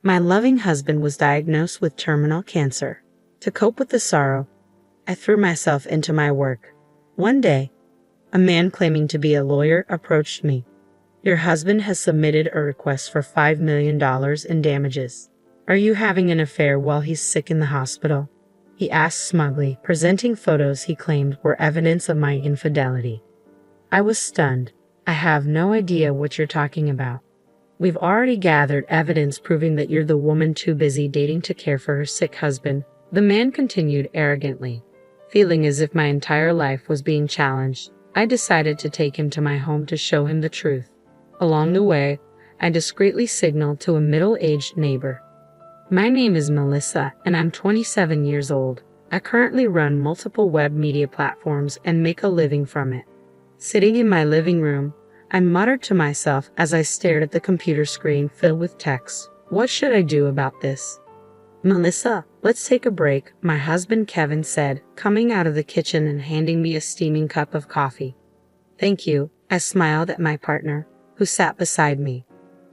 My loving husband was diagnosed with terminal cancer. To cope with the sorrow, I threw myself into my work. One day, a man claiming to be a lawyer approached me. Your husband has submitted a request for $5 million in damages. Are you having an affair while he's sick in the hospital? He asked smugly, presenting photos he claimed were evidence of my infidelity. I was stunned. I have no idea what you're talking about. We've already gathered evidence proving that you're the woman too busy dating to care for her sick husband, the man continued arrogantly. Feeling as if my entire life was being challenged, I decided to take him to my home to show him the truth. Along the way, I discreetly signaled to a middle-aged neighbor. My name is Melissa, and I'm 27 years old. I currently run multiple web media platforms and make a living from it. Sitting in my living room, I muttered to myself as I stared at the computer screen filled with text. What should I do about this? Melissa, let's take a break, my husband Kevin said, coming out of the kitchen and handing me a steaming cup of coffee. Thank you, I smiled at my partner, who sat beside me.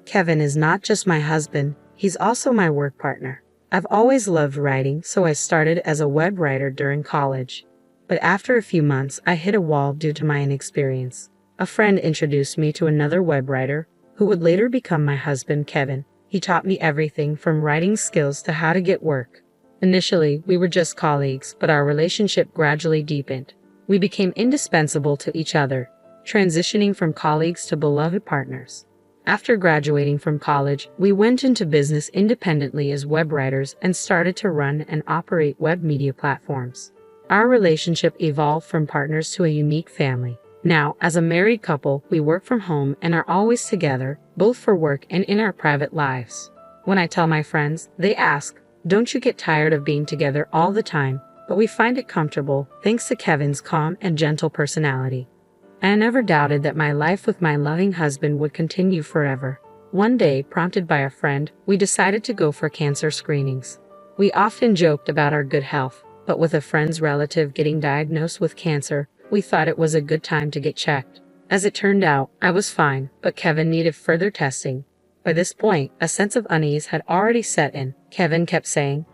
Kevin is not just my husband, he's also my work partner. I've always loved writing, so I started as a web writer during college. But after a few months, I hit a wall due to my inexperience. A friend introduced me to another web writer, who would later become my husband Kevin. He taught me everything from writing skills to how to get work. Initially, we were just colleagues, but our relationship gradually deepened. We became indispensable to each other, transitioning from colleagues to beloved partners. After graduating from college, we went into business independently as web writers and started to run and operate web media platforms. Our relationship evolved from partners to a unique family. Now, as a married couple, we work from home and are always together, both for work and in our private lives. When I tell my friends, they ask, don't you get tired of being together all the time? But we find it comfortable, thanks to Kevin's calm and gentle personality. I never doubted that my life with my loving husband would continue forever. One day, prompted by a friend, we decided to go for cancer screenings. We often joked about our good health, but with a friend's relative getting diagnosed with cancer, we thought it was a good time to get checked. As it turned out, I was fine, but Kevin needed further testing. By this point, a sense of unease had already set in. Kevin kept saying,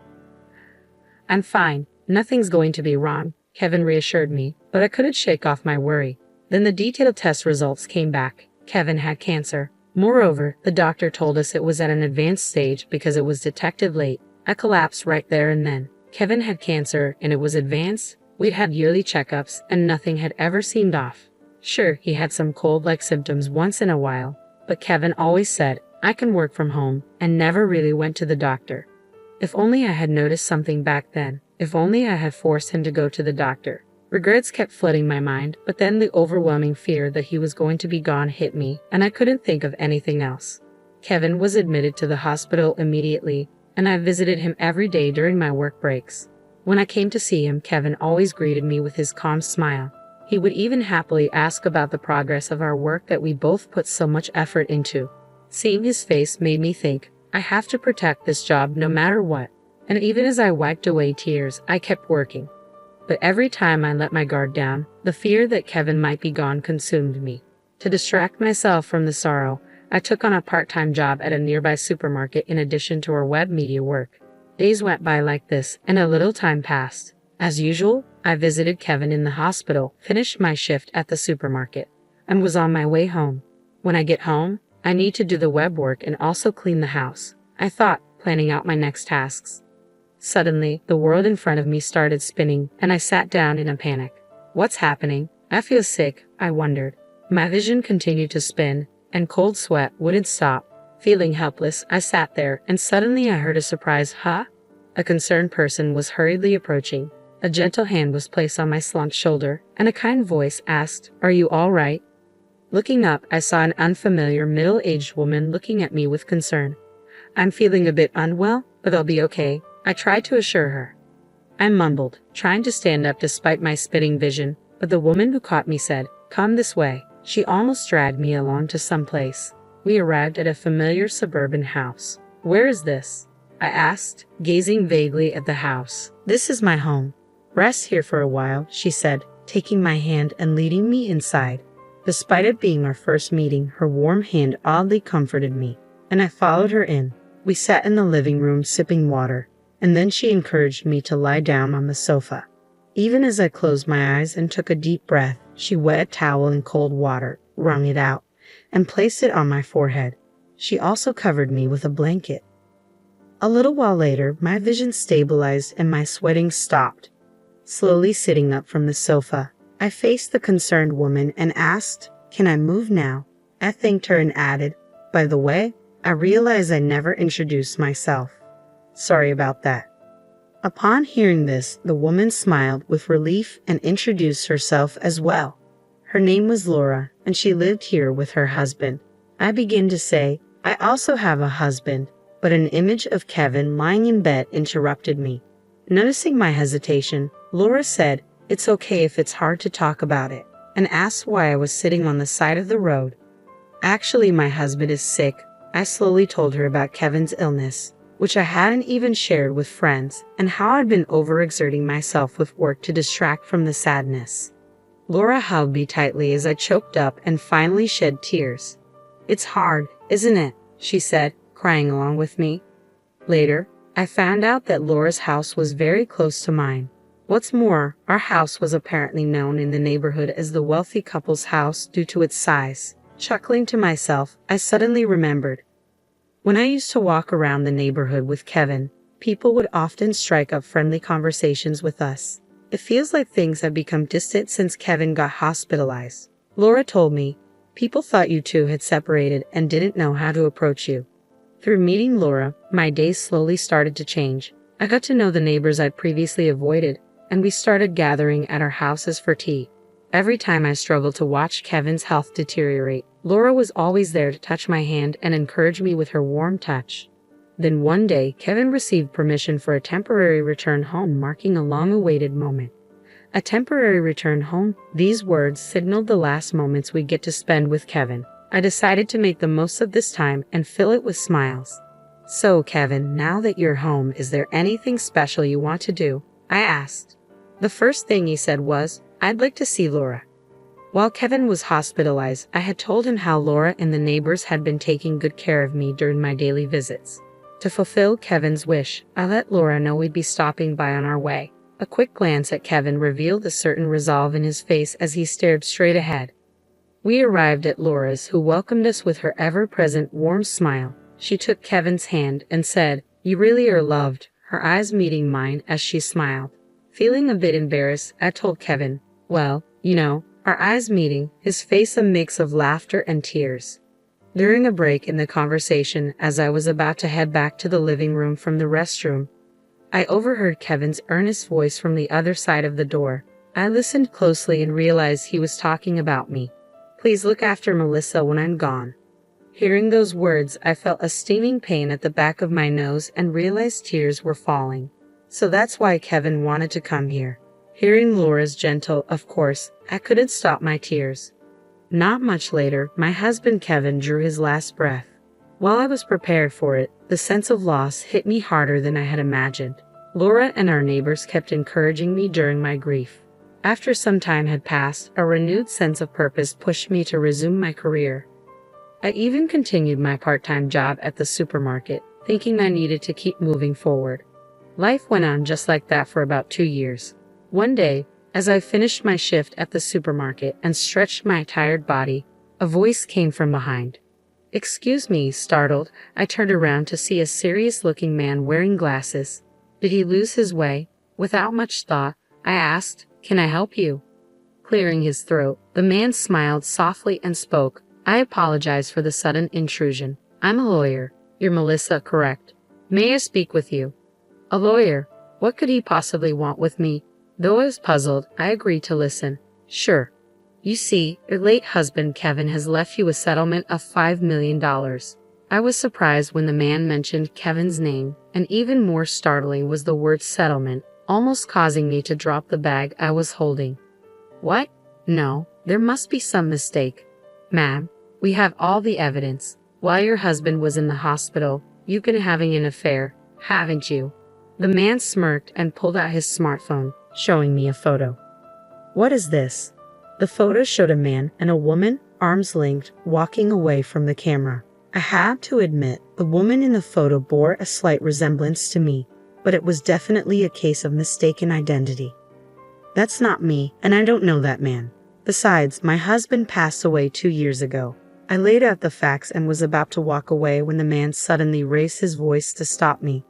I'm fine, nothing's going to be wrong, Kevin reassured me, but I couldn't shake off my worry. Then the detailed test results came back. Kevin had cancer. Moreover, the doctor told us it was at an advanced stage because it was detected late. I collapsed right there and then. Kevin had cancer and it was advanced. We'd had yearly checkups and nothing had ever seemed off. Sure, he had some cold-like symptoms once in a while, but Kevin always said, I can work from home, and never really went to the doctor. If only I had noticed something back then. If only I had forced him to go to the doctor. Regrets kept flooding my mind, but then the overwhelming fear that he was going to be gone hit me, and I couldn't think of anything else. Kevin was admitted to the hospital immediately, and I visited him every day during my work breaks. When I came to see him, Kevin always greeted me with his calm smile. He would even happily ask about the progress of our work that we both put so much effort into. Seeing his face made me think, I have to protect this job no matter what. And even as I wiped away tears, I kept working. But every time I let my guard down, the fear that Kevin might be gone consumed me. To distract myself from the sorrow, I took on a part-time job at a nearby supermarket in addition to our web media work. Days went by like this, and a little time passed. As usual, I visited Kevin in the hospital, finished my shift at the supermarket, and was on my way home. When I get home, I need to do the web work and also clean the house, I thought, planning out my next tasks. Suddenly, the world in front of me started spinning, and I sat down in a panic. What's happening? I feel sick, I wondered. My vision continued to spin, and cold sweat wouldn't stop. Feeling helpless, I sat there, and suddenly I heard a surprise, huh? A concerned person was hurriedly approaching. A gentle hand was placed on my slumped shoulder, and a kind voice asked, Are you all right? Looking up, I saw an unfamiliar middle-aged woman looking at me with concern. I'm feeling a bit unwell, but I'll be okay, I tried to assure her. I mumbled, trying to stand up despite my spinning vision, but the woman who caught me said, Come this way. She almost dragged me along to some place. We arrived at a familiar suburban house. Where is this? I asked, gazing vaguely at the house. This is my home. Rest here for a while, she said, taking my hand and leading me inside. Despite it being our first meeting, her warm hand oddly comforted me, and I followed her in. We sat in the living room sipping water, and then she encouraged me to lie down on the sofa. Even as I closed my eyes and took a deep breath, she wet a towel in cold water, wrung it out, and placed it on my forehead. She also covered me with a blanket. A little while later, my vision stabilized and my sweating stopped. Slowly sitting up from the sofa, I faced the concerned woman and asked, "Can I move now?" I thanked her and added, "By the way, I realized I never introduced myself. Sorry about that." Upon hearing this, the woman smiled with relief and introduced herself as well. Her name was Laura, and she lived here with her husband. I began to say, "I also have a husband," but an image of Kevin lying in bed interrupted me. Noticing my hesitation, Laura said, "It's okay if it's hard to talk about it," and asked why I was sitting on the side of the road. "Actually, my husband is sick." I slowly told her about Kevin's illness, which I hadn't even shared with friends, and how I'd been overexerting myself with work to distract from the sadness. Laura held me tightly as I choked up and finally shed tears. "It's hard, isn't it?" she said, crying along with me. Later, I found out that Laura's house was very close to mine. What's more, our house was apparently known in the neighborhood as the wealthy couple's house due to its size. Chuckling to myself, I suddenly remembered. When I used to walk around the neighborhood with Kevin, people would often strike up friendly conversations with us. It feels like things have become distant since Kevin got hospitalized. Laura told me, "People thought you two had separated and didn't know how to approach you." Through meeting Laura, my days slowly started to change. I got to know the neighbors I'd previously avoided, and we started gathering at our houses for tea. Every time I struggled to watch Kevin's health deteriorate, Laura was always there to touch my hand and encourage me with her warm touch. Then one day, Kevin received permission for a temporary return home, marking a long-awaited moment. A temporary return home? These words signaled the last moments we'd get to spend with Kevin. I decided to make the most of this time and fill it with smiles. "So, Kevin, now that you're home, is there anything special you want to do?" I asked. The first thing he said was, "I'd like to see Laura." While Kevin was hospitalized, I had told him how Laura and the neighbors had been taking good care of me during my daily visits. To fulfill Kevin's wish, I let Laura know we'd be stopping by on our way. A quick glance at Kevin revealed a certain resolve in his face as he stared straight ahead. We arrived at Laura's, who welcomed us with her ever-present warm smile. She took Kevin's hand and said, "You really are loved," her eyes meeting mine as she smiled. Feeling a bit embarrassed, I told Kevin, "Well, you know," our eyes meeting, his face a mix of laughter and tears. During a break in the conversation, as I was about to head back to the living room from the restroom, I overheard Kevin's earnest voice from the other side of the door. I listened closely and realized he was talking about me. "Please look after Melissa when I'm gone." Hearing those words, I felt a stinging pain at the back of my nose and realized tears were falling. So that's why Kevin wanted to come here. Hearing Laura's gentle, "Of course," I couldn't stop my tears. Not much later, my husband Kevin drew his last breath. While I was prepared for it, the sense of loss hit me harder than I had imagined. Laura and our neighbors kept encouraging me during my grief. After some time had passed, a renewed sense of purpose pushed me to resume my career. I even continued my part-time job at the supermarket, thinking I needed to keep moving forward. Life went on just like that for about 2 years. One day, as I finished my shift at the supermarket and stretched my tired body, a voice came from behind. "Excuse me," startled, I turned around to see a serious-looking man wearing glasses. Did he lose his way? Without much thought, I asked, "Can I help you?" Clearing his throat, the man smiled softly and spoke, "I apologize for the sudden intrusion. I'm a lawyer. You're Melissa, correct? May I speak with you?" A lawyer? What could he possibly want with me? Though I was puzzled, I agreed to listen. "Sure. You see, your late husband Kevin has left you a settlement of $5 million. I was surprised when the man mentioned Kevin's name, and even more startling was the word settlement, almost causing me to drop the bag I was holding. "What? No, there must be some mistake. Ma'am, we have all the evidence. While your husband was in the hospital, you've been having an affair, haven't you?" The man smirked and pulled out his smartphone, showing me a photo. "What is this?" The photo showed a man and a woman, arms linked, walking away from the camera. I had to admit, The woman in the photo bore a slight resemblance to me, but it was definitely a case of mistaken identity. That's not me, and I don't know that man. Besides, my husband passed away 2 years ago. I laid out the facts and was about to walk away when the man suddenly raised his voice to stop me.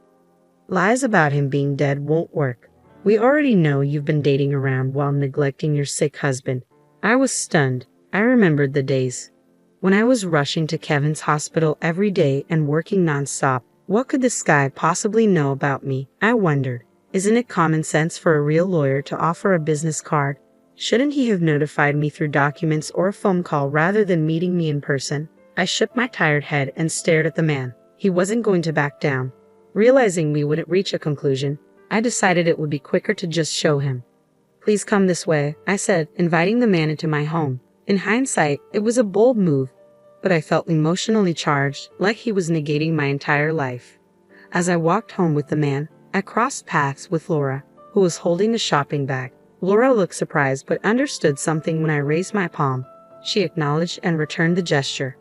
Lies about him being dead won't work. We already know you've been dating around while neglecting your sick husband. I was stunned. I remembered the days when I was rushing to Kevin's hospital every day and working nonstop. What could this guy possibly know about me? I wondered. Isn't it common sense for a real lawyer to offer a business card? Shouldn't he have notified me through documents or a phone call rather than meeting me in person? I shook my tired head and stared at the man. He wasn't going to back down. Realizing we wouldn't reach a conclusion, I decided it would be quicker to just show him. "Please come this way," I said, inviting the man into my home. In hindsight, it was a bold move, but I felt emotionally charged, like he was negating my entire life. As I walked home with the man, I crossed paths with Laura, who was holding a shopping bag. Laura looked surprised but understood something when I raised my palm. She acknowledged and returned the gesture.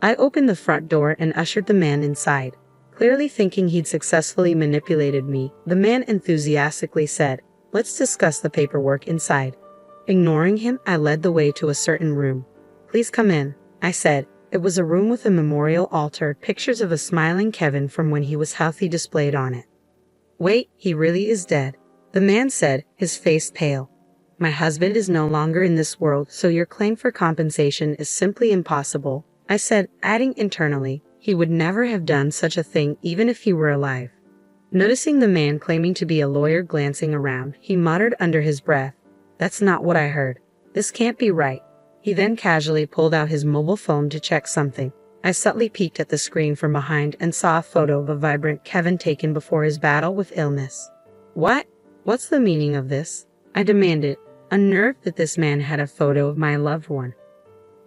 I opened the front door and ushered the man inside. Clearly thinking he'd successfully manipulated me, the man enthusiastically said, "Let's discuss the paperwork inside." Ignoring him, I led the way to a certain room. "Please come in," I said. It was a room with a memorial altar, pictures of a smiling Kevin from when he was healthy displayed on it. "Wait, he really is dead," the man said, his face pale. "My husband is no longer in this world, so your claim for compensation is simply impossible," I said, adding internally, he would never have done such a thing even if he were alive. Noticing the man claiming to be a lawyer glancing around, he muttered under his breath, "That's not what I heard. This can't be right." He then casually pulled out his mobile phone to check something. I subtly peeked at the screen from behind and saw a photo of a vibrant Kevin taken before his battle with illness. "What? What's the meaning of this?" I demanded, unnerved that this man had a photo of my loved one.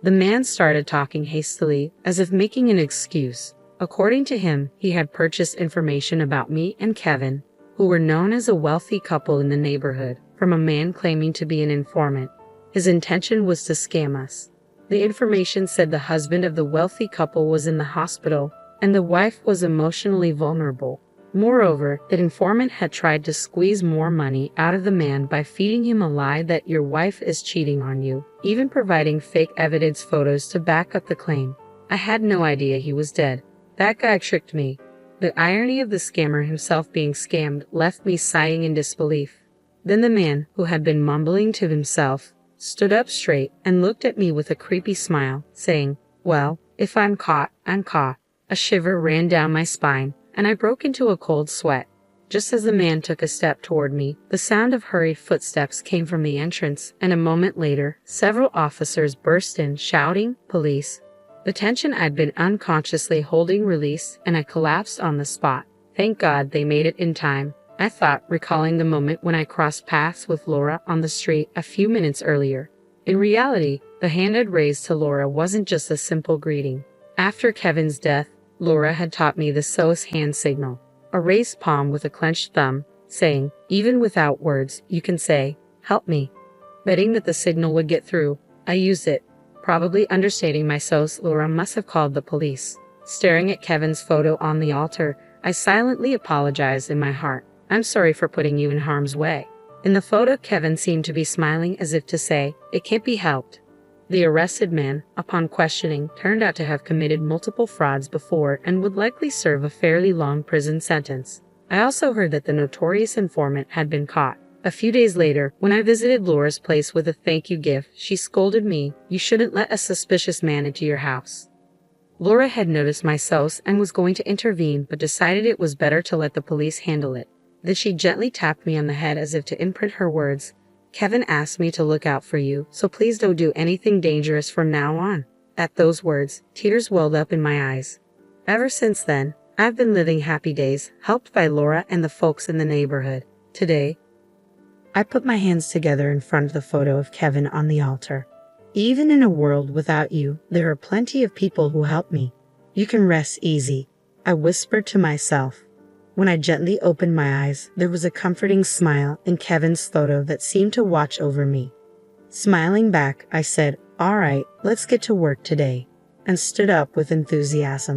The man started talking hastily, as if making an excuse. According to him, he had purchased information about me and Kevin, who were known as a wealthy couple in the neighborhood, from a man claiming to be an informant. His intention was to scam us. The information said the husband of the wealthy couple was in the hospital, and the wife was emotionally vulnerable. Moreover, the informant had tried to squeeze more money out of the man by feeding him a lie that your wife is cheating on you, even providing fake evidence photos to back up the claim. I had no idea he was dead. That guy tricked me. The irony of the scammer himself being scammed left me sighing in disbelief. Then the man, who had been mumbling to himself, stood up straight and looked at me with a creepy smile, saying, "Well, if I'm caught, I'm caught." A shiver ran down my spine, and I broke into a cold sweat. Just as the man took a step toward me, the sound of hurried footsteps came from the entrance, and a moment later, several officers burst in, shouting, "Police!" The tension I'd been unconsciously holding released, and I collapsed on the spot. Thank God they made it in time, I thought, recalling the moment when I crossed paths with Laura on the street a few minutes earlier. In reality, the hand I'd raised to Laura wasn't just a simple greeting. After Kevin's death, Laura had taught me the SOS hand signal, a raised palm with a clenched thumb, saying, even without words, you can say, "Help me." Betting that the signal would get through, I used it. Probably understating my SOS, Laura must have called the police. Staring at Kevin's photo on the altar, I silently apologized in my heart. "I'm sorry for putting you in harm's way." In the photo, Kevin seemed to be smiling as if to say, "It can't be helped." The arrested man, upon questioning, turned out to have committed multiple frauds before and would likely serve a fairly long prison sentence. I also heard that the notorious informant had been caught. A few days later, when I visited Laura's place with a thank you gift, she scolded me, "You shouldn't let a suspicious man into your house." Laura had noticed my SOS and was going to intervene, but decided it was better to let the police handle it. Then she gently tapped me on the head as if to imprint her words. "Kevin asked me to look out for you, so please don't do anything dangerous from now on." At those words, tears welled up in my eyes. Ever since then, I've been living happy days, helped by Laura and the folks in the neighborhood. Today, I put my hands together in front of the photo of Kevin on the altar. Even in a world without you, there are plenty of people who help me. You can rest easy, I whispered to myself. When I gently opened my eyes, there was a comforting smile in Kevin's photo that seemed to watch over me. Smiling back, I said, "All right, let's get to work today," and stood up with enthusiasm.